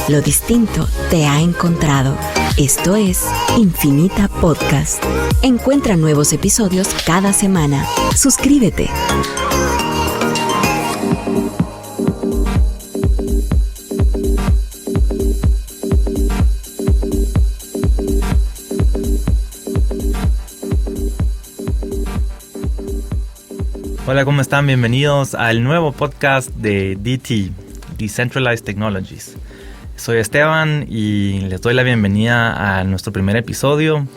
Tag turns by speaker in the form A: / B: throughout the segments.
A: Lo distinto te ha encontrado. Esto es Infinita Podcast. Encuentra nuevos episodios cada semana. Suscríbete.
B: Hola, ¿cómo están? Bienvenidos al nuevo podcast de DT, Decentralized Technologies. Soy Esteban y les doy la bienvenida a nuestro primer episodio.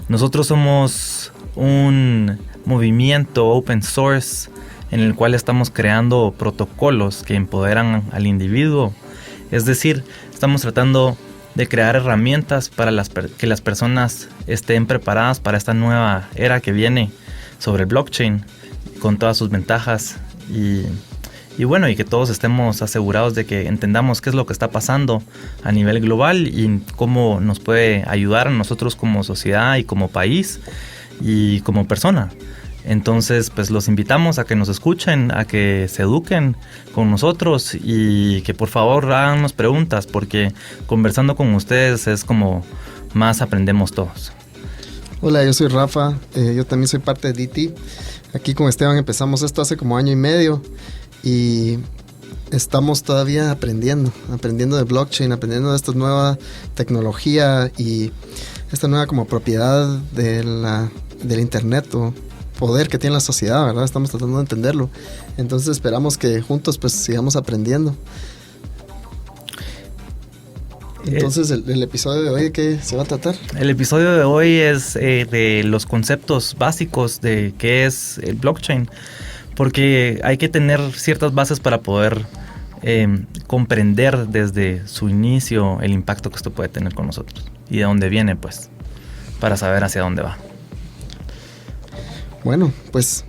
B: Nosotros somos un movimiento open source en el cual estamos creando protocolos que empoderan al individuo. Es decir, estamos tratando de crear herramientas para que las personas estén preparadas para esta nueva era que viene sobre el blockchain, con todas sus ventajas y que todos estemos asegurados de que entendamos qué es lo que está pasando a nivel global y cómo nos puede ayudar a nosotros como sociedad y como país y como persona. Entonces, pues los invitamos a que nos escuchen, a que se eduquen con nosotros y que por favor háganos preguntas, porque conversando con ustedes es como más aprendemos todos.
C: Hola, yo soy Rafa, yo también soy parte de DT. Aquí con Esteban empezamos esto hace como año y medio y estamos todavía aprendiendo de blockchain, aprendiendo de esta nueva tecnología y esta nueva como propiedad del internet o poder que tiene la sociedad, ¿verdad? Estamos tratando de entenderlo. Entonces esperamos que juntos pues sigamos aprendiendo. Entonces, el episodio de hoy, ¿de qué se va a tratar?
B: El episodio de hoy es de los conceptos básicos de qué es el blockchain, porque hay que tener ciertas bases para poder comprender desde su inicio el impacto que esto puede tener con nosotros y de dónde viene, pues, para saber hacia dónde va.
C: Bueno, pues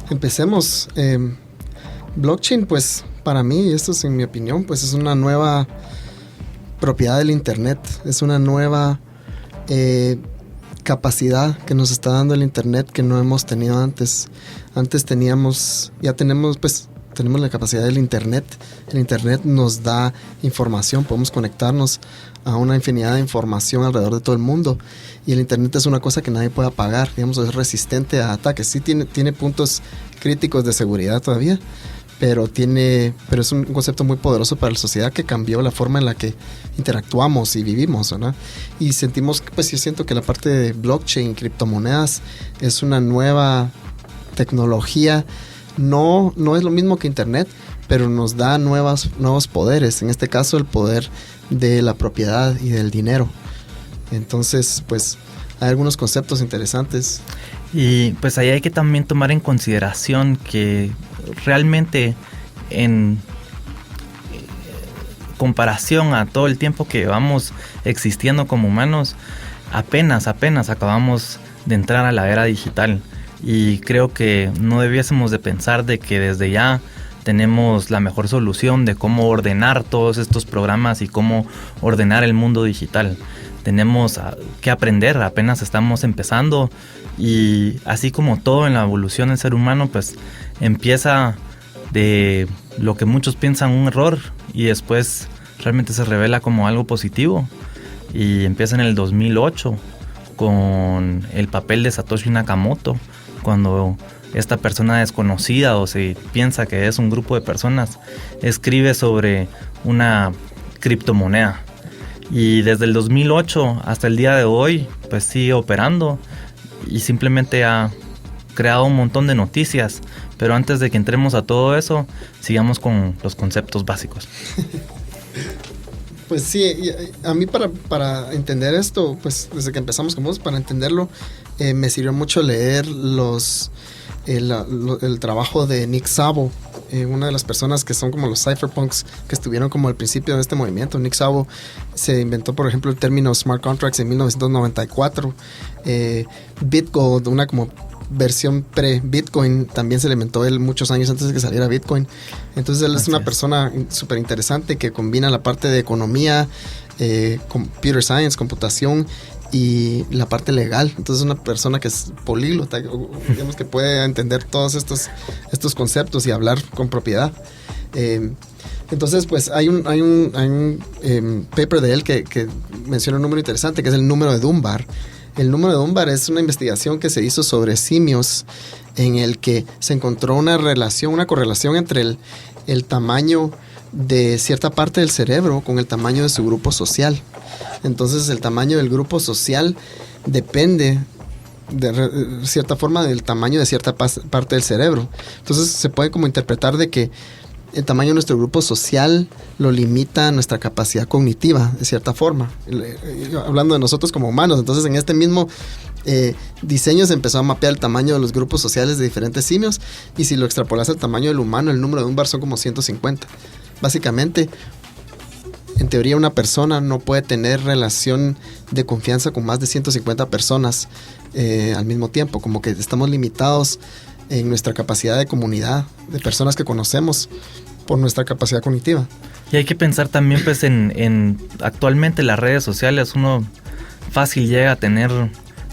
C: empecemos. Blockchain, pues, para mí, y esto es en mi opinión, pues es una nueva propiedad del internet, es una nueva capacidad que nos está dando el internet que no hemos tenido antes. Antes tenemos la capacidad del internet. El internet nos da información, podemos conectarnos a una infinidad de información alrededor de todo el mundo y el internet es una cosa que nadie puede apagar, digamos, es resistente a ataques. Sí tiene puntos críticos de seguridad todavía, pero es un concepto muy poderoso para la sociedad que cambió la forma en la que interactuamos y vivimos, ¿no? Y sentimos, pues yo siento que la parte de blockchain, criptomonedas, es una nueva tecnología. No es lo mismo que internet, pero nos da nuevos poderes. En este caso, el poder de la propiedad y del dinero. Entonces, pues hay algunos conceptos interesantes.
B: Y pues ahí hay que también tomar en consideración que realmente en comparación a todo el tiempo que vamos existiendo como humanos, apenas acabamos de entrar a la era digital y creo que no debiésemos de pensar de que desde ya tenemos la mejor solución de cómo ordenar todos estos programas y cómo ordenar el mundo digital. Tenemos que aprender, apenas estamos empezando y así como todo en la evolución del ser humano, pues empieza de lo que muchos piensan un error y después realmente se revela como algo positivo y empieza en el 2008 con el papel de Satoshi Nakamoto, cuando esta persona desconocida o se piensa que es un grupo de personas escribe sobre una criptomoneda. Y desde el 2008 hasta el día de hoy, pues sigue operando y simplemente ha creado un montón de noticias. Pero antes de que entremos a todo eso, sigamos con los conceptos básicos.
C: Pues sí, a mí para entender esto, pues desde que empezamos con vos, para entenderlo, me sirvió mucho leer el trabajo de Nick Szabo, una de las personas que son como los cypherpunks que estuvieron como al principio de este movimiento. Nick Szabo se inventó, por ejemplo, el término smart contracts en 1994. Bitgold, una como versión pre-Bitcoin, también se le inventó él muchos años antes de que saliera Bitcoin. Entonces él es una persona súper interesante que combina la parte de economía, computer science, computación y la parte legal. Entonces una persona que es políglota, digamos, que puede entender todos estos conceptos y hablar con propiedad. Entonces, pues hay un paper de él que menciona un número interesante, que es el número de Dunbar. El número de Dunbar es una investigación que se hizo sobre simios en el que se encontró una correlación entre el tamaño de cierta parte del cerebro con el tamaño de su grupo social. Entonces, el tamaño del grupo social depende de cierta forma del tamaño de cierta parte del cerebro. Entonces, se puede como interpretar de que el tamaño de nuestro grupo social lo limita a nuestra capacidad cognitiva, de cierta forma. Hablando de nosotros como humanos. Entonces, en este mismo diseño se empezó a mapear el tamaño de los grupos sociales de diferentes simios. Y si lo extrapolas al tamaño del humano, el número de Dunbar son como 150. Básicamente, en teoría, una persona no puede tener relación de confianza con más de 150 personas al mismo tiempo. Como que estamos limitados en nuestra capacidad de comunidad, de personas que conocemos, por nuestra capacidad cognitiva.
B: Y hay que pensar también pues en actualmente las redes sociales, uno fácil llega a tener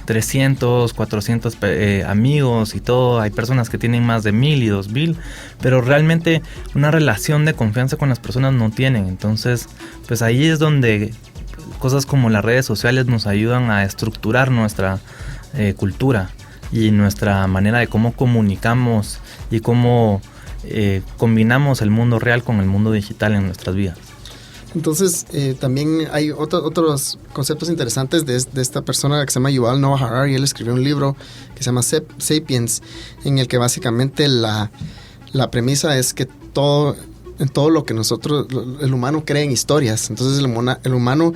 B: 300, 400 amigos y todo. Hay personas que tienen más de 1000 y 2000, pero realmente una relación de confianza con las personas no tienen. Entonces, pues ahí es donde cosas como las redes sociales nos ayudan a estructurar nuestra cultura y nuestra manera de cómo comunicamos y cómo combinamos el mundo real con el mundo digital en nuestras vidas.
C: Entonces, también hay otros conceptos interesantes de esta persona que se llama Yuval Noah Harari. Él escribió un libro que se llama Sapiens, en el que básicamente la premisa es que en todo lo que el humano cree en historias. Entonces, el humano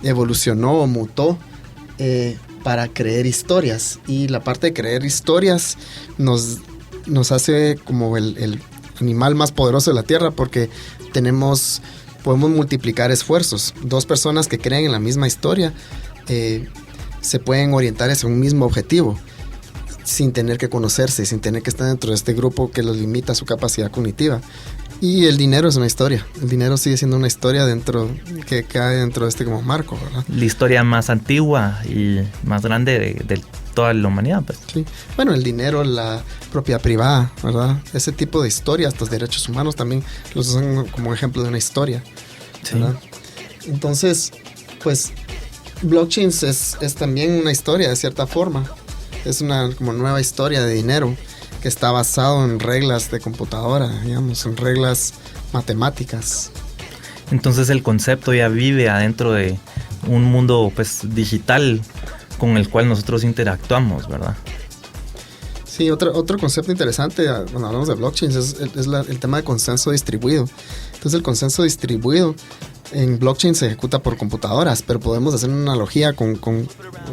C: evolucionó o mutó para creer historias, y la parte de creer historias nos hace como el animal más poderoso de la tierra, porque podemos multiplicar esfuerzos. Dos personas que creen en la misma historia se pueden orientar hacia un mismo objetivo sin tener que conocerse, sin tener que estar dentro de este grupo que los limita su capacidad cognitiva. Y el dinero es una historia. El dinero sigue siendo una historia que cae dentro de este como marco, ¿verdad? La
B: historia más antigua y más grande de toda la humanidad, pues.
C: Sí. Bueno, el dinero, la propiedad privada, ¿verdad? Ese tipo de historias, los derechos humanos también los usan como ejemplo de una historia, ¿verdad? Sí. Entonces, pues, blockchains es también una historia de cierta forma. Es una como nueva historia de dinero que está basado en reglas de computadora, digamos, en reglas matemáticas.
B: Entonces el concepto ya vive adentro de un mundo pues digital con el cual nosotros interactuamos, ¿verdad?
C: Sí, otro concepto interesante cuando hablamos de blockchains es el tema de consenso distribuido. Entonces el consenso distribuido en blockchain se ejecuta por computadoras, pero podemos hacer una analogía con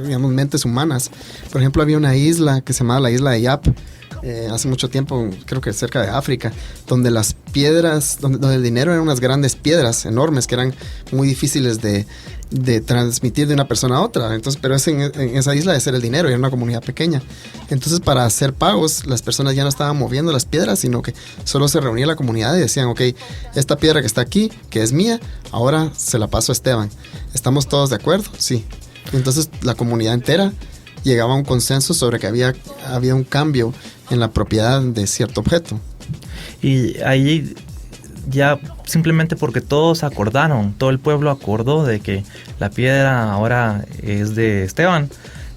C: digamos, mentes humanas. Por ejemplo, había una isla que se llamaba la isla de Yap, hace mucho tiempo, creo que cerca de África, donde las piedras, donde el dinero eran unas grandes piedras enormes que eran muy difíciles de transmitir de una persona a otra. Entonces, pero en esa isla ese era el dinero, y era una comunidad pequeña. Entonces, para hacer pagos, las personas ya no estaban moviendo las piedras, sino que solo se reunía la comunidad y decían, ok, esta piedra que está aquí, que es mía, ahora se la paso a Esteban. ¿Estamos todos de acuerdo? Sí. Entonces, la comunidad entera llegaba a un consenso sobre que había un cambio en la propiedad de cierto objeto.
B: Y ahí ya simplemente porque todos acordaron, todo el pueblo acordó de que la piedra ahora es de Esteban,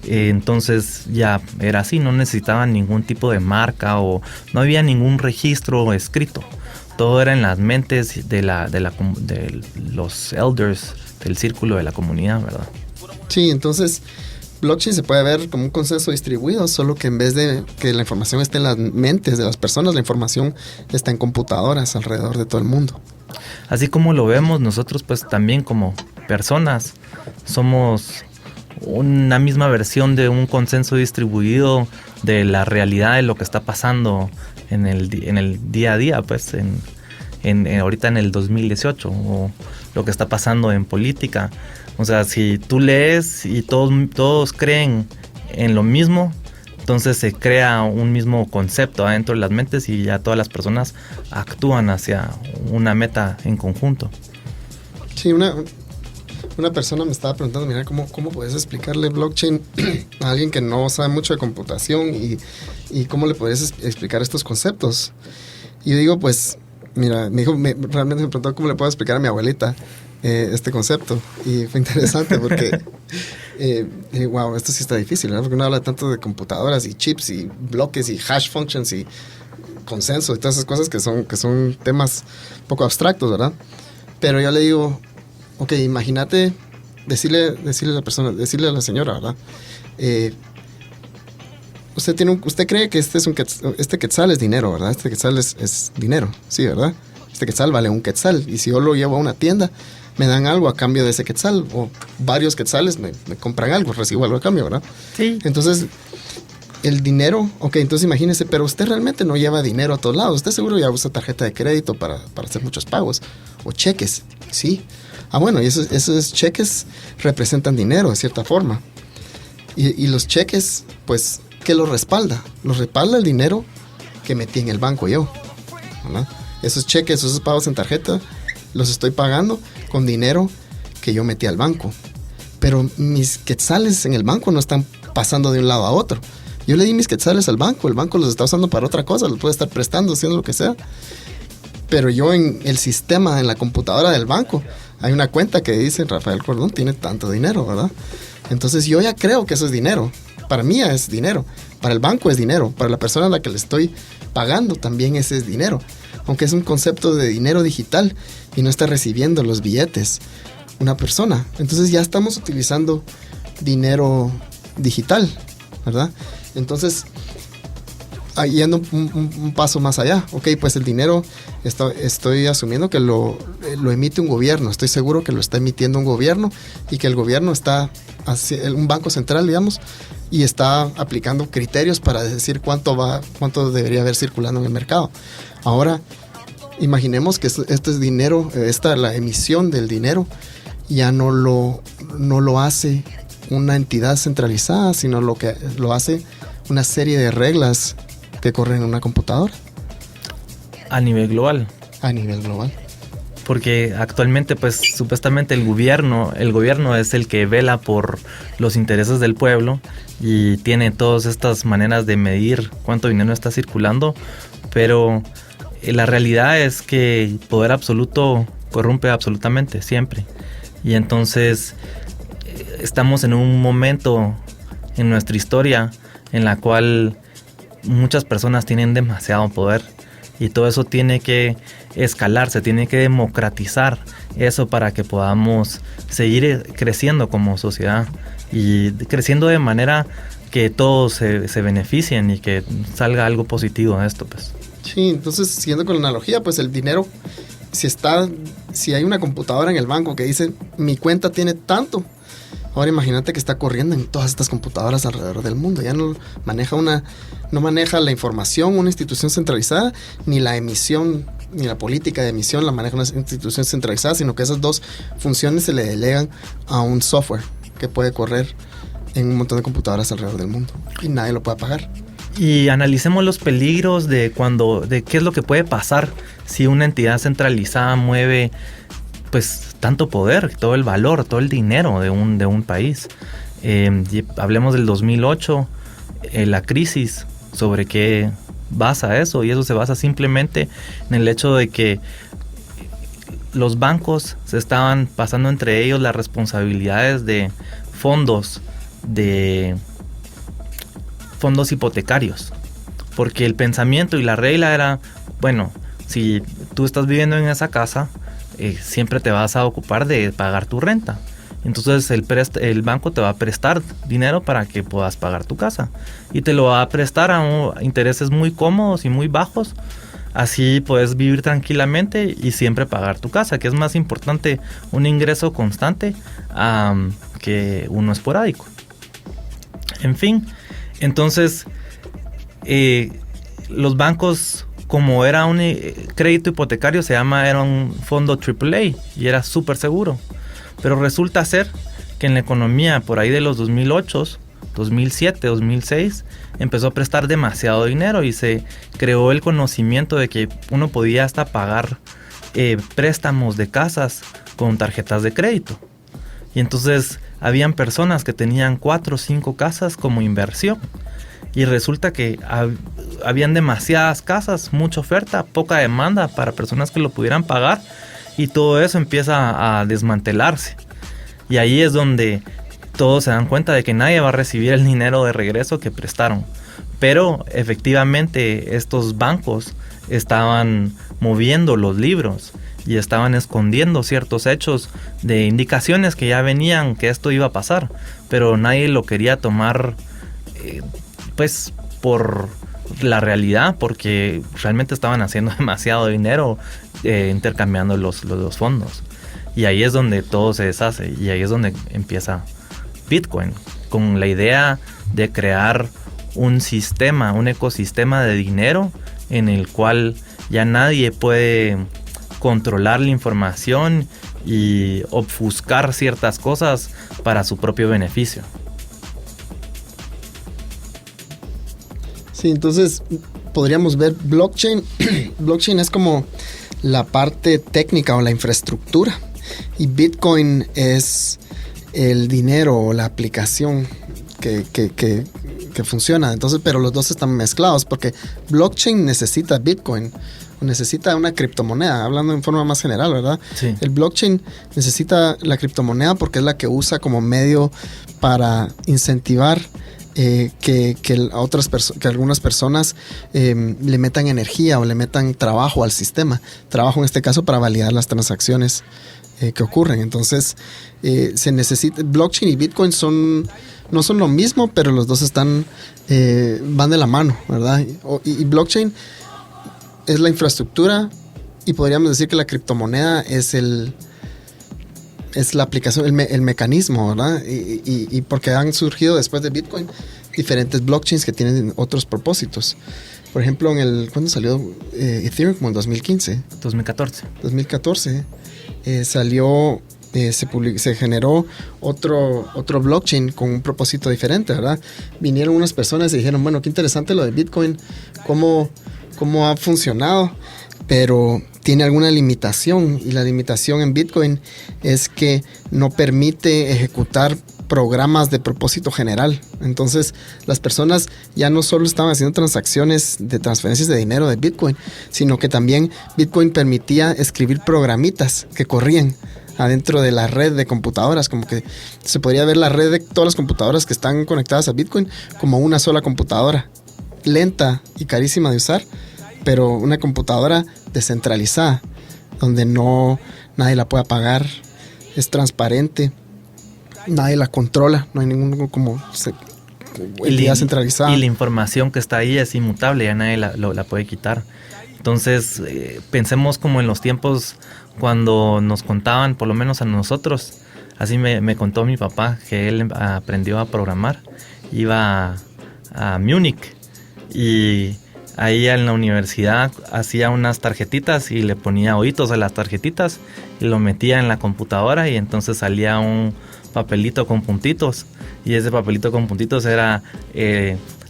B: entonces ya era así, no necesitaban ningún tipo de marca o no había ningún registro escrito. Todo era en las mentes de los elders del círculo de la comunidad, ¿verdad?
C: Sí, entonces blockchain se puede ver como un consenso distribuido, solo que en vez de que la información esté en las mentes de las personas, la información está en computadoras alrededor de todo el mundo.
B: Así como lo vemos nosotros, pues también como personas somos una misma versión de un consenso distribuido de la realidad de lo que está pasando en el día a día, pues ahorita en el 2018, o lo que está pasando en política. O sea, si tú lees y todos creen en lo mismo, entonces se crea un mismo concepto adentro de las mentes y ya todas las personas actúan hacia una meta en conjunto.
C: Sí, una persona me estaba preguntando, mira, ¿cómo puedes explicarle blockchain a alguien que no sabe mucho de computación y cómo le puedes explicar estos conceptos? Y yo digo, pues, Mira, realmente me preguntó cómo le puedo explicar a mi abuelita este concepto. Y fue interesante porque, wow, esto sí está difícil, ¿verdad? Porque uno habla tanto de computadoras y chips y bloques y hash functions y consenso y todas esas cosas que son temas un poco abstractos, ¿verdad? Pero yo le digo, ok, imagínate decirle a la señora, ¿verdad? Usted cree que este quetzal es dinero, ¿verdad? Este quetzal es dinero, sí, ¿verdad? Este quetzal vale un quetzal y si yo lo llevo a una tienda me dan algo a cambio de ese quetzal o varios quetzales me compran algo, recibo algo a cambio, ¿verdad?
B: Sí.
C: Entonces, el dinero, ok, entonces imagínese, pero usted realmente no lleva dinero a todos lados. Usted seguro ya usa tarjeta de crédito para hacer muchos pagos o cheques, ¿sí? Bueno, y esos cheques representan dinero de cierta forma. Y los cheques, pues, ¿qué los respalda? Los respalda el dinero que metí en el banco yo, ¿verdad? Esos cheques, esos pagos en tarjeta, los estoy pagando con dinero que yo metí al banco. Pero mis quetzales en el banco no están pasando de un lado a otro. Yo le di mis quetzales al banco, el banco los está usando para otra cosa, los puede estar prestando, haciendo lo que sea. Pero yo en el sistema, en la computadora del banco, hay una cuenta que dice Rafael Cordón tiene tanto dinero, ¿verdad? Entonces yo ya creo que eso es dinero. Para mí es dinero, para el banco es dinero, para la persona a la que le estoy pagando también ese es dinero. Aunque es un concepto de dinero digital y no está recibiendo los billetes una persona. Entonces ya estamos utilizando dinero digital, ¿verdad? Entonces, yendo un paso más allá, ok, pues el dinero estoy asumiendo que lo emite un gobierno, estoy seguro que lo está emitiendo un gobierno y que el gobierno está, un banco central, digamos, y está aplicando criterios para decir cuánto debería haber circulando en el mercado. Ahora, imaginemos que este es dinero, la emisión del dinero ya no lo hace una entidad centralizada, sino lo hace una serie de reglas que corren en una computadora.
B: A nivel global.
C: A nivel global.
B: Porque actualmente, pues, supuestamente el gobierno es el que vela por los intereses del pueblo y tiene todas estas maneras de medir cuánto dinero está circulando, pero la realidad es que el poder absoluto corrompe absolutamente, siempre. Y entonces estamos en un momento en nuestra historia en la cual muchas personas tienen demasiado poder y todo eso tiene que escalarse, tiene que democratizar eso para que podamos seguir creciendo como sociedad y creciendo de manera que todos se beneficien y que salga algo positivo de esto, pues.
C: Sí, entonces siguiendo con la analogía, pues el dinero, si hay una computadora en el banco que dice mi cuenta tiene tanto, ahora imagínate que está corriendo en todas estas computadoras alrededor del mundo. Ya no maneja la información una institución centralizada, ni la emisión, ni la política de emisión la maneja una institución centralizada, sino que esas dos funciones se le delegan a un software que puede correr en un montón de computadoras alrededor del mundo y nadie lo puede apagar.
B: Y analicemos los peligros de qué es lo que puede pasar si una entidad centralizada mueve pues tanto poder, todo el valor, todo el dinero de un país. Hablemos del 2008, la crisis, sobre qué basa eso, y eso se basa simplemente en el hecho de que los bancos se estaban pasando entre ellos las responsabilidades de fondos hipotecarios, porque el pensamiento y la regla era, bueno, si tú estás viviendo en esa casa, siempre te vas a ocupar de pagar tu renta. Entonces el banco te va a prestar dinero para que puedas pagar tu casa y te lo va a prestar a intereses muy cómodos y muy bajos. Así puedes vivir tranquilamente y siempre pagar tu casa, que es más importante un ingreso constante que uno esporádico. En fin, entonces los bancos, como era un crédito hipotecario, era un fondo AAA y era súper seguro. Pero resulta ser que en la economía por ahí de los 2008, 2007, 2006 empezó a prestar demasiado dinero y se creó el conocimiento de que uno podía hasta pagar préstamos de casas con tarjetas de crédito. Y entonces habían personas que tenían 4 o 5 casas como inversión. y resulta que habían demasiadas casas, mucha oferta, poca demanda para personas que lo pudieran pagar, y todo eso empieza a desmantelarse. Y ahí es donde todos se dan cuenta de que nadie va a recibir el dinero de regreso que prestaron. Pero efectivamente estos bancos estaban moviendo los libros y estaban escondiendo ciertos hechos de indicaciones que ya venían que esto iba a pasar, pero nadie lo quería tomar pues por la realidad, porque realmente estaban haciendo demasiado dinero intercambiando los fondos. Y ahí es donde todo se deshace, y ahí es donde empieza Bitcoin, con la idea de crear un sistema, un ecosistema de dinero en el cual ya nadie puede controlar la información y obfuscar ciertas cosas para su propio beneficio.
C: Sí, entonces podríamos ver blockchain. Blockchain es como la parte técnica o la infraestructura, y Bitcoin es el dinero o la aplicación que funciona. Entonces, pero los dos están mezclados porque blockchain necesita Bitcoin, necesita una criptomoneda, hablando en forma más general, ¿verdad?
B: Sí.
C: El blockchain necesita la criptomoneda porque es la que usa como medio para incentivar que algunas personas le metan energía o le metan trabajo al sistema. Trabajo en este caso para validar las transacciones que ocurren. Entonces, se necesita. Blockchain y Bitcoin no son lo mismo, pero los dos van de la mano, ¿verdad? Y blockchain es la infraestructura, y podríamos decir que la criptomoneda es la aplicación, el mecanismo, ¿verdad? Y porque han surgido después de Bitcoin diferentes blockchains que tienen otros propósitos. Por ejemplo, ¿cuándo salió Ethereum? Como en 2015. 2014 salió, se generó otro blockchain con un propósito diferente, ¿verdad? Vinieron unas personas y dijeron, bueno, qué interesante lo de Bitcoin, cómo ha funcionado, pero tiene alguna limitación, y la limitación en Bitcoin es que no permite ejecutar programas de propósito general. Entonces, las personas ya no solo estaban haciendo transacciones de transferencias de dinero de Bitcoin, sino que también Bitcoin permitía escribir programitas que corrían adentro de la red de computadoras, como que se podría ver la red de todas las computadoras que están conectadas a Bitcoin como una sola computadora, lenta y carísima de usar, pero una computadora descentralizada, donde nadie la puede apagar, es transparente, nadie la controla, no hay ningún entidad centralizada.
B: Y la información que está ahí es inmutable, ya nadie la puede quitar. Entonces, pensemos como en los tiempos cuando nos contaban, por lo menos a nosotros, así me contó mi papá, que él aprendió a programar, iba a Múnich, y ahí en la universidad hacía unas tarjetitas y le ponía oídos a las tarjetitas y lo metía en la computadora, y entonces salía un papelito con puntitos, y ese papelito con puntitos era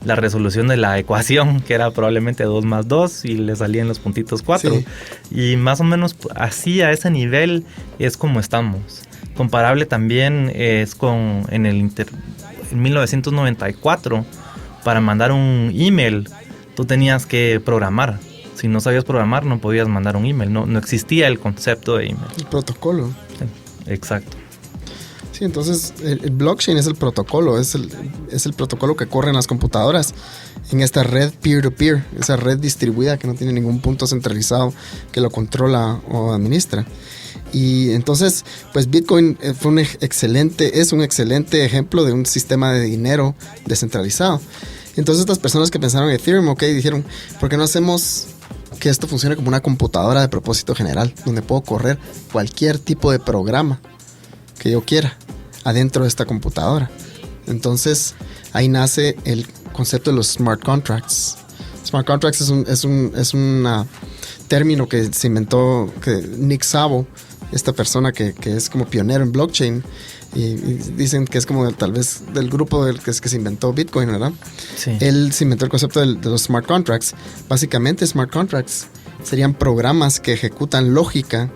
B: la resolución de la ecuación, que era probablemente 2 más 2, y le salían los puntitos 4. Sí. Y más o menos así, a ese nivel es como estamos. Comparable también es en 1994, para mandar un email tú tenías que programar. Si no sabías programar, no podías mandar un email. No existía el concepto de email.
C: El protocolo.
B: Sí, exacto.
C: Sí, entonces el blockchain es el protocolo, es el protocolo que corre en las computadoras, en esta red peer-to-peer, esa red distribuida que no tiene ningún punto centralizado que lo controla o administra. Y entonces, pues Bitcoin es un excelente ejemplo de un sistema de dinero descentralizado. Entonces estas personas que pensaron en Ethereum, dijeron, ¿por qué no hacemos que esto funcione como una computadora de propósito general, donde puedo correr cualquier tipo de programa que yo quiera adentro de esta computadora? Entonces ahí nace el concepto de los smart contracts. Smart contracts es un término que se inventó Nick Szabo, esta persona que es como pionero en blockchain, y dicen que es como tal vez del grupo que se inventó Bitcoin, ¿verdad?
B: Sí.
C: Él se inventó el concepto de los smart contracts. Básicamente smart contracts serían programas que ejecutan lógica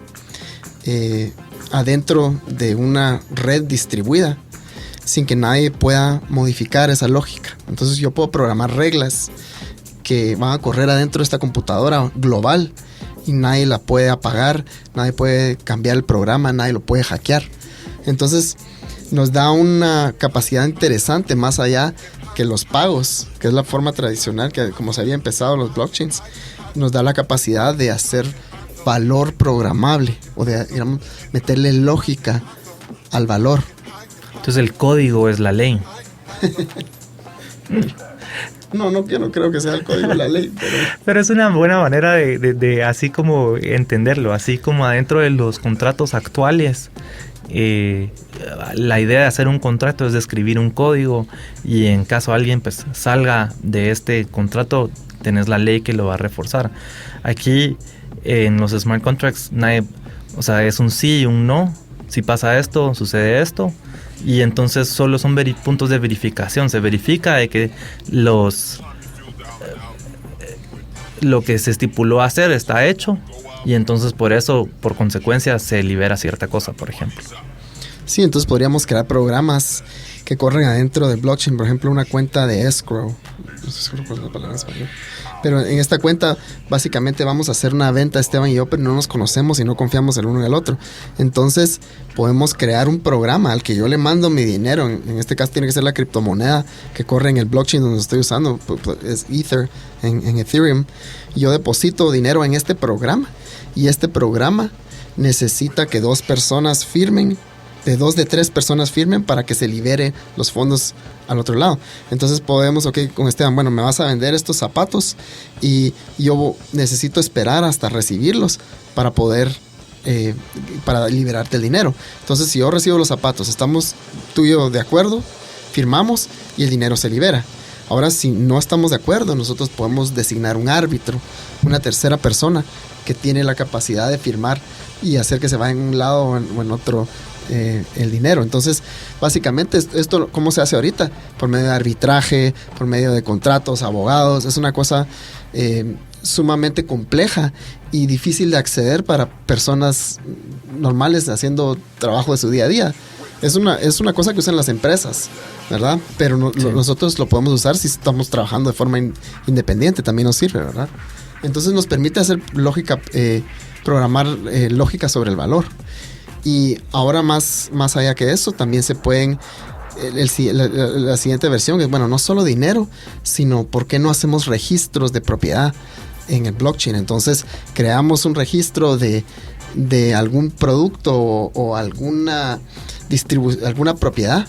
C: adentro de una red distribuida sin que nadie pueda modificar esa lógica. Entonces yo puedo programar reglas que van a correr adentro de esta computadora global y nadie la puede apagar, nadie puede cambiar el programa, nadie lo puede hackear. Entonces nos da una capacidad interesante más allá que los pagos, que es la forma tradicional que como se había empezado los blockchains. Nos da la capacidad de hacer valor programable o de, digamos, meterle lógica al valor.
B: Entonces el código es la ley.
C: No creo que sea el código de la ley.
B: Pero es una buena manera de así como entenderlo. Así como adentro de los contratos actuales, la idea de hacer un contrato es de escribir un código, y en caso alguien pues salga de este contrato, tenés la ley que lo va a reforzar. Aquí en los smart contracts es un sí y un no. Si pasa esto, sucede esto, y entonces solo son puntos de verificación. Se verifica de que lo que se estipuló hacer está hecho, y entonces por eso, por consecuencia, se libera cierta cosa, por ejemplo.
C: Sí, entonces podríamos crear programas que corren adentro del blockchain, por ejemplo, una cuenta de escrow. No sé cuál es la palabra en español. Pero en esta cuenta, básicamente vamos a hacer una venta, Esteban y yo, pero no nos conocemos y no confiamos el uno en el otro. Entonces, podemos crear un programa al que yo le mando mi dinero. En este caso, tiene que ser la criptomoneda que corre en el blockchain donde estoy usando. Es Ether en Ethereum. Yo deposito dinero en este programa, y este programa necesita que 2 personas firmen, de 2 de 3 personas firmen para que se libere los fondos al otro lado. Entonces podemos, con Esteban, bueno, me vas a vender estos zapatos y yo necesito esperar hasta recibirlos para poder, para liberarte el dinero. Entonces, si yo recibo los zapatos, estamos tú y yo de acuerdo, firmamos y el dinero se libera. Ahora, si no estamos de acuerdo, nosotros podemos designar un árbitro, una tercera persona que tiene la capacidad de firmar y hacer que se vaya en un lado o en otro el dinero. Entonces, básicamente, esto, ¿cómo se hace ahorita? Por medio de arbitraje, por medio de contratos, abogados. Es una cosa sumamente compleja y difícil de acceder para personas normales haciendo trabajo de su día a día. Es una cosa que usan las empresas, ¿verdad? Pero nosotros lo podemos usar si estamos trabajando de forma independiente, también nos sirve, ¿verdad? Entonces nos permite hacer lógica, programar lógica sobre el valor. Y ahora más allá que eso, también se pueden, la siguiente versión es, bueno, no solo dinero, sino por qué no hacemos registros de propiedad en el blockchain. Entonces creamos un registro de algún producto o alguna propiedad,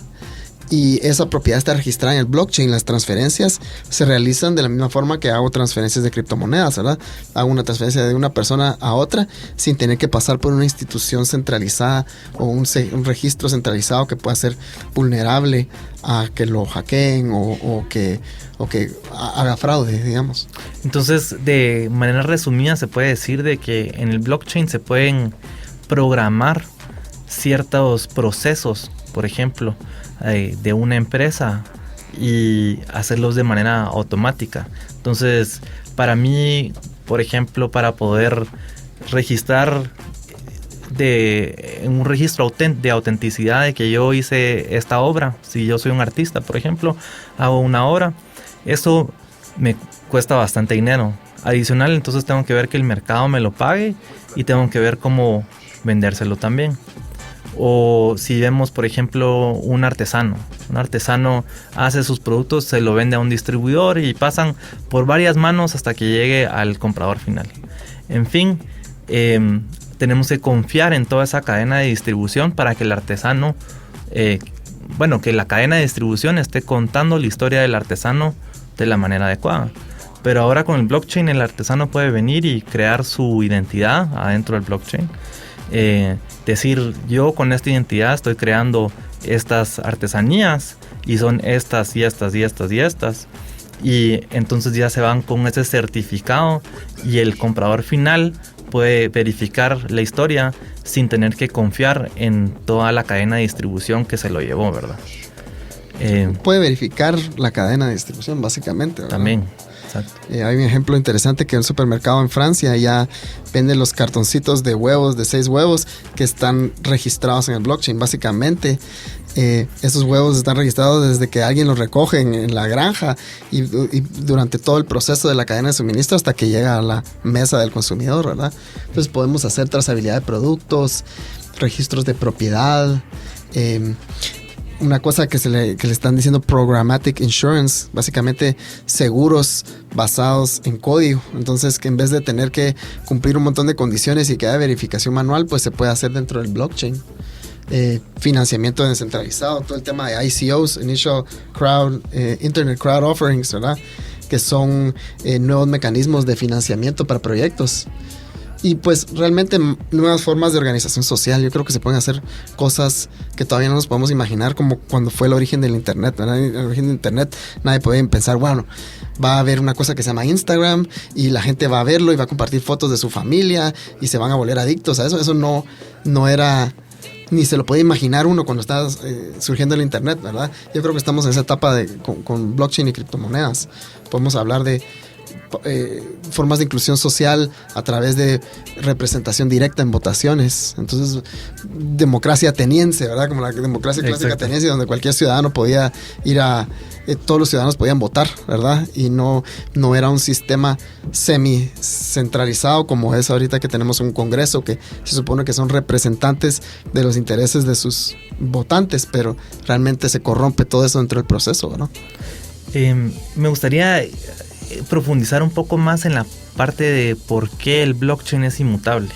C: y esa propiedad está registrada en el blockchain. Las transferencias se realizan de la misma forma que hago transferencias de criptomonedas, ¿verdad? Hago una transferencia de una persona a otra sin tener que pasar por una institución centralizada o un registro centralizado que pueda ser vulnerable a que lo hackeen o que haga fraude, digamos.
B: Entonces, de manera resumida, se puede decir de que en el blockchain se pueden programar ciertos procesos, por ejemplo, de una empresa, y hacerlos de manera automática. Entonces, para mí, por ejemplo, para poder registrar en un registro de autenticidad de que yo hice esta obra, si yo soy un artista, por ejemplo, hago una obra, eso me cuesta bastante dinero adicional. Entonces tengo que ver que el mercado me lo pague y tengo que ver cómo vendérselo también. O si vemos, por ejemplo, un artesano hace sus productos, se lo vende a un distribuidor y pasan por varias manos hasta que llegue al comprador final. En fin, tenemos que confiar en toda esa cadena de distribución para que el artesano, que la cadena de distribución esté contando la historia del artesano de la manera adecuada. Pero ahora con el blockchain, el artesano puede venir y crear su identidad adentro del blockchain. Decir, yo con esta identidad estoy creando estas artesanías y son estas y estas y estas y estas, y entonces ya se van con ese certificado y el comprador final puede verificar la historia sin tener que confiar en toda la cadena de distribución que se lo llevó, ¿verdad?
C: Puede verificar la cadena de distribución, básicamente, ¿verdad?
B: También. Exacto.
C: Hay un ejemplo interesante que un supermercado en Francia ya vende los cartoncitos de huevos, de 6 huevos, que están registrados en el blockchain. Básicamente, esos huevos están registrados desde que alguien los recoge en la granja y durante todo el proceso de la cadena de suministro hasta que llega a la mesa del consumidor, ¿verdad? Entonces podemos hacer trazabilidad de productos, registros de propiedad, una cosa que le están diciendo programmatic insurance, básicamente seguros basados en código. Entonces, que en vez de tener que cumplir un montón de condiciones y que haya verificación manual, pues se puede hacer dentro del blockchain. Financiamiento descentralizado, todo el tema de ICOs, Internet Crowd Offerings, ¿verdad? Que son nuevos mecanismos de financiamiento para proyectos. Y pues realmente nuevas formas de organización social. Yo creo que se pueden hacer cosas que todavía no nos podemos imaginar, como cuando fue el origen del internet, ¿verdad? El origen del internet, nadie podía pensar, bueno, va a haber una cosa que se llama Instagram y la gente va a verlo y va a compartir fotos de su familia y se van a volver adictos a eso. Eso no era, ni se lo podía imaginar uno cuando estaba surgiendo el internet, ¿verdad? Yo creo que estamos en esa etapa con blockchain y criptomonedas. Podemos hablar de formas de inclusión social a través de representación directa en votaciones. Entonces, democracia ateniense, ¿verdad? Como la democracia clásica ateniense, donde cualquier ciudadano podía ir todos los ciudadanos podían votar, ¿verdad? Y no era un sistema semi-centralizado como es ahorita, que tenemos un congreso que se supone que son representantes de los intereses de sus votantes, pero realmente se corrompe todo eso dentro del proceso, ¿no?
B: Me gustaría profundizar un poco más en la parte de por qué el blockchain es inmutable.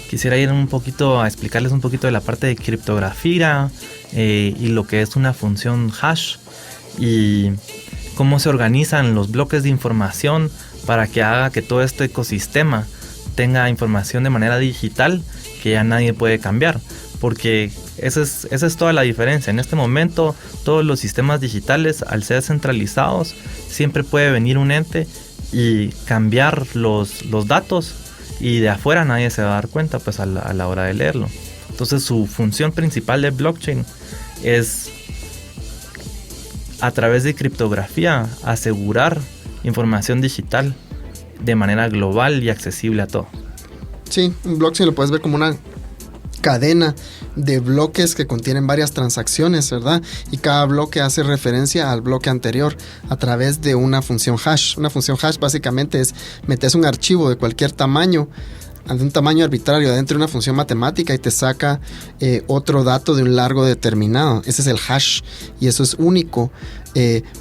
B: Quisiera ir un poquito a explicarles un poquito de la parte de criptografía y lo que es una función hash y cómo se organizan los bloques de información para que haga que todo este ecosistema tenga información de manera digital que ya nadie puede cambiar, porque esa es toda la diferencia. En este momento todos los sistemas digitales, al ser centralizados, siempre puede venir un ente y cambiar los datos y de afuera nadie se va a dar cuenta pues a la hora de leerlo. Entonces su función principal de blockchain es, a través de criptografía, asegurar información digital de manera global y accesible a todo.
C: Sí, un blockchain lo puedes ver como una cadena de bloques que contienen varias transacciones, ¿verdad? Y cada bloque hace referencia al bloque anterior a través de una función hash. Una función hash básicamente es metes un archivo de cualquier tamaño, de un tamaño arbitrario, dentro de una función matemática y te saca otro dato de un largo determinado. Ese es el hash y eso es único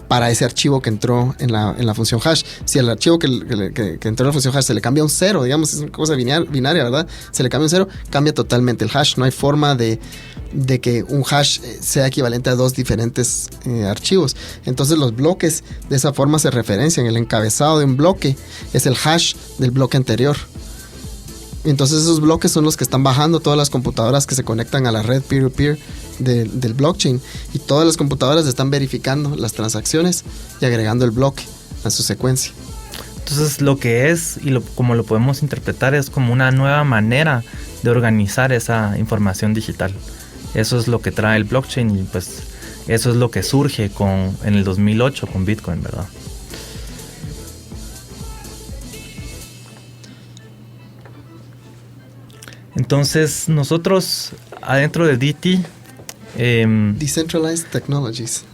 C: para ese archivo que entró en la función hash. Si el archivo que entró en la función hash se le cambia un 0, digamos, es una cosa binaria, ¿verdad? Se le cambia un 0, cambia totalmente el hash. No hay forma de que un hash sea equivalente a dos diferentes archivos. Entonces los bloques de esa forma se referencian. El encabezado de un bloque es el hash del bloque anterior. Entonces esos bloques son los que están bajando todas las computadoras que se conectan a la red peer-to-peer del blockchain, y todas las computadoras están verificando las transacciones y agregando el bloque a su secuencia.
B: Entonces lo que es y como lo podemos interpretar es como una nueva manera de organizar esa información digital. Eso es lo que trae el blockchain y pues eso es lo que surge en el 2008 con Bitcoin, ¿verdad? Entonces nosotros adentro de DT
C: Decentralized Technologies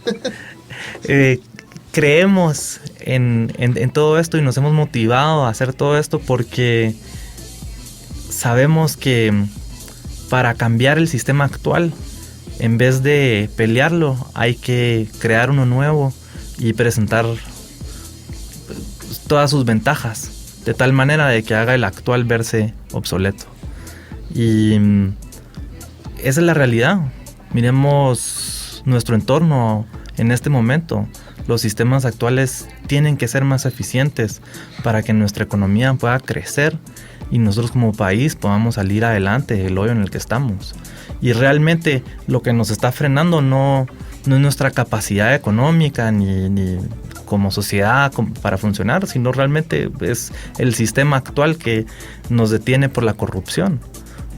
B: creemos en todo esto y nos hemos motivado a hacer todo esto porque sabemos que para cambiar el sistema actual, en vez de pelearlo, hay que crear uno nuevo y presentar todas sus ventajas de tal manera de que haga el actual verse obsoleto. Y esa es la realidad. Miremos nuestro entorno en este momento. Los sistemas actuales tienen que ser más eficientes para que nuestra economía pueda crecer y nosotros como país podamos salir adelante del hoyo en el que estamos. Y realmente lo que nos está frenando no es nuestra capacidad económica ni como sociedad para funcionar, sino realmente es el sistema actual que nos detiene por la corrupción.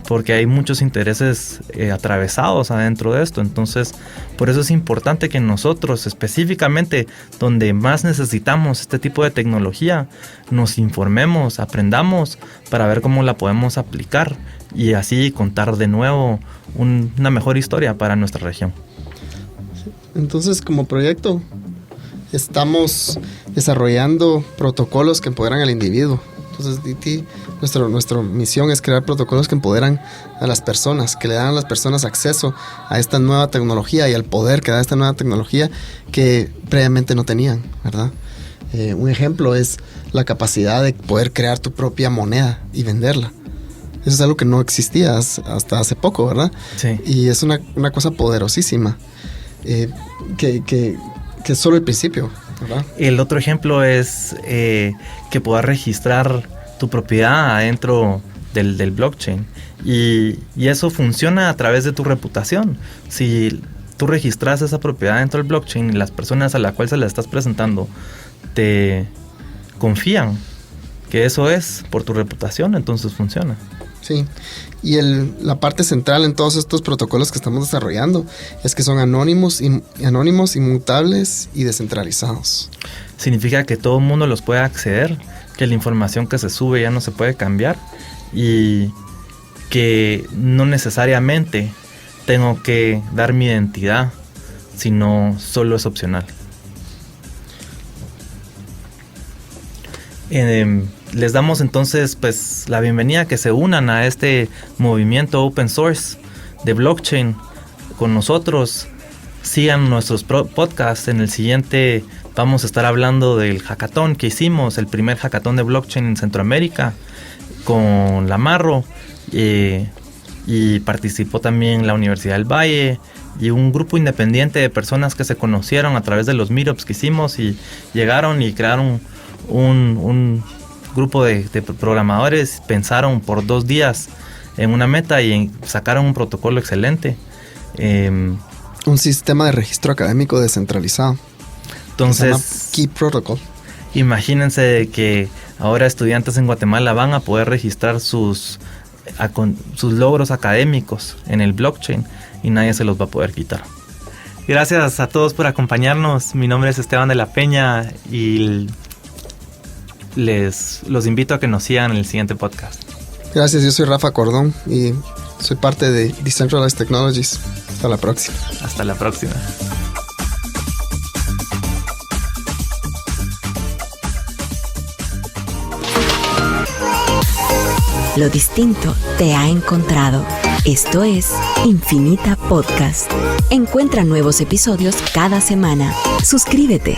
B: porque hay muchos intereses atravesados adentro de esto. Entonces, por eso es importante que nosotros, específicamente donde más necesitamos este tipo de tecnología, nos informemos, aprendamos para ver cómo la podemos aplicar y así contar de nuevo una mejor historia para nuestra región.
C: Entonces, como proyecto, estamos desarrollando protocolos que empoderan al individuo. Entonces, DT, nuestra misión es crear protocolos que empoderan a las personas, que le dan a las personas acceso a esta nueva tecnología y al poder que da esta nueva tecnología que previamente no tenían, ¿verdad? Un ejemplo es la capacidad de poder crear tu propia moneda y venderla. Eso es algo que no existía hasta hace poco, ¿verdad?
B: Sí.
C: Y es una cosa poderosísima, que es solo el principio, ¿verdad?
B: El otro ejemplo es que puedas registrar tu propiedad adentro del blockchain. Y eso funciona a través de tu reputación. Si tú registras esa propiedad dentro del blockchain y las personas a las cuales se la estás presentando te confían que eso es por tu reputación, entonces funciona.
C: Sí, y la parte central en todos estos protocolos que estamos desarrollando es que son anónimos, inmutables y descentralizados.
B: Significa que todo el mundo los puede acceder, que la información que se sube ya no se puede cambiar y que no necesariamente tengo que dar mi identidad, sino solo es opcional. Les damos entonces pues la bienvenida a que se unan a este movimiento open source de blockchain con nosotros. Sigan nuestros podcasts. En el siguiente vamos a estar hablando del hackathon que hicimos, el primer hackathon de blockchain en Centroamérica con la Marro, y participó también la Universidad del Valle y un grupo independiente de personas que se conocieron a través de los meetups que hicimos y llegaron y crearon un grupo de programadores, pensaron por 2 días en una meta y sacaron un protocolo excelente.
C: Un sistema de registro académico descentralizado.
B: Entonces,
C: se llama Key Protocol.
B: Imagínense que ahora estudiantes en Guatemala van a poder registrar sus logros académicos en el blockchain y nadie se los va a poder quitar. Gracias a todos por acompañarnos. Mi nombre es Esteban de la Peña y los invito a que nos sigan en el siguiente podcast.
C: Gracias, yo soy Rafa Cordón y soy parte de Decentralized Technologies. Hasta la próxima.
B: Hasta la próxima.
A: Lo distinto te ha encontrado. Esto es Infinita Podcast. Encuentra nuevos episodios cada semana. Suscríbete.